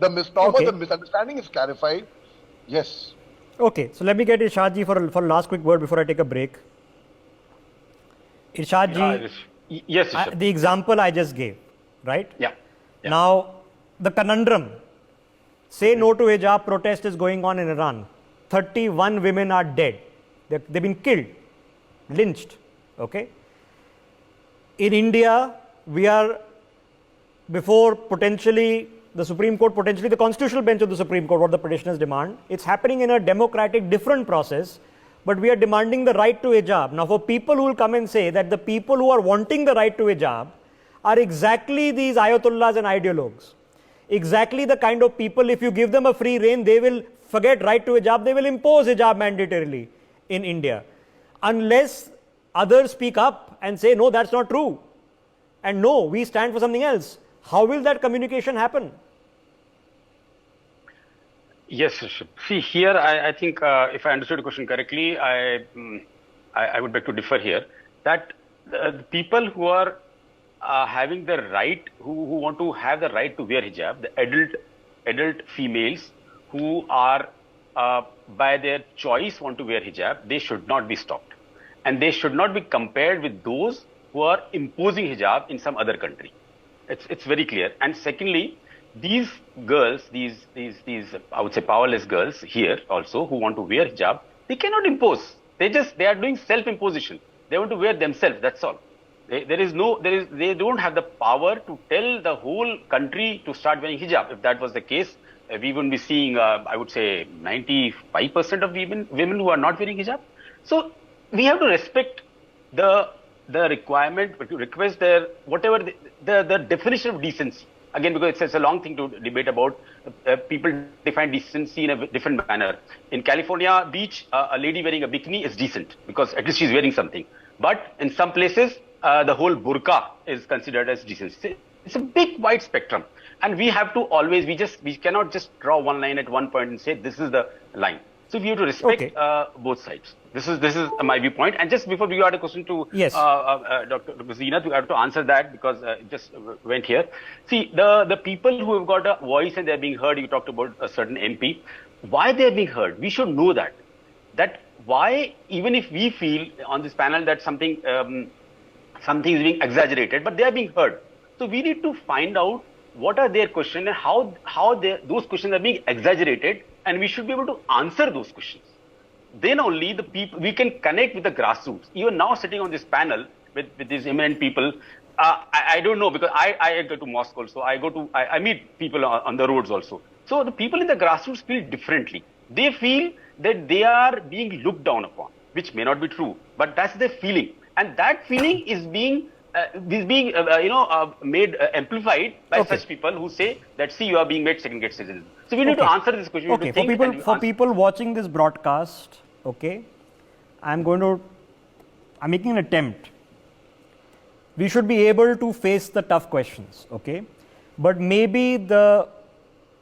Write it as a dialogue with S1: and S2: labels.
S1: The misnomer,
S2: Okay.
S1: the misunderstanding is clarified. Yes.
S2: Okay, so let me get Irshad ji for a last quick word before I take a break. Irshad ji,
S3: Yes, Rishabh.
S2: the example I just gave, right?
S3: Yeah. Yeah.
S2: Now, the conundrum, say no to hijab protest is going on in Iran. 31 women are dead. They've been killed, lynched, okay? In India, we are before potentially the Supreme Court, potentially the constitutional bench of the Supreme Court, what the petitioners demand. It's happening in a democratic, different process, but we are demanding the right to hijab. Now, for people who will come and say that the people who are wanting the right to hijab are exactly these ayatollahs and ideologues, exactly the kind of people, if you give them a free rein, they will forget right to hijab, they will impose hijab mandatorily in India. Unless others speak up and say, no, that's not true. And no, we stand for something else. How will that communication happen?
S3: Yes, Rishabh. See, here I think if I understood the question correctly, I would beg to differ here. That the people who are having the right, who want to have the right to wear hijab, the adult females who are by their choice want to wear hijab, they should not be stopped, and they should not be compared with those who are imposing hijab in some other country. It's very clear. And secondly, these girls, these I would say powerless girls here also who want to wear hijab, they cannot impose. They are doing self-imposition. They want to wear themselves. That's all. They don't have the power to tell the whole country to start wearing hijab. If that was the case, we wouldn't be seeing, I would say, 95% of women who are not wearing hijab. So we have to respect the requirement, but to request their whatever the definition of decency. Again, because it's a long thing to debate about. People define decency in a different manner. In California beach, a lady wearing a bikini is decent because at least she's wearing something. But in some places, the whole burqa is considered as decency. It's a big wide spectrum, and we have to always we cannot just draw one line at one point and say this is the line. So we have to respect both sides. This is my viewpoint. And just before we got a question to
S2: Yes.
S3: Dr. Zeenat, we have to answer that because it just went here. See, the people who have got a voice and they're being heard, you talked about a certain MP, why they're being heard, we should know that. That why, even if we feel on this panel that something is being exaggerated, but they are being heard. So we need to find out what are their questions and how those questions are being exaggerated, and we should be able to answer those questions. Then only the people, we can connect with the grassroots. Even now sitting on this panel with these eminent people, I don't know, because I go to mosque also, I meet people on the roads also. So the people in the grassroots feel differently. They feel that they are being looked down upon, which may not be true, but that's their feeling. And that feeling is being made amplified by such people who say that, see, you are being made second-grade citizens. So we need to answer this question.
S2: Okay, for people watching this broadcast, okay, I'm making an attempt. We should be able to face the tough questions, okay, but maybe the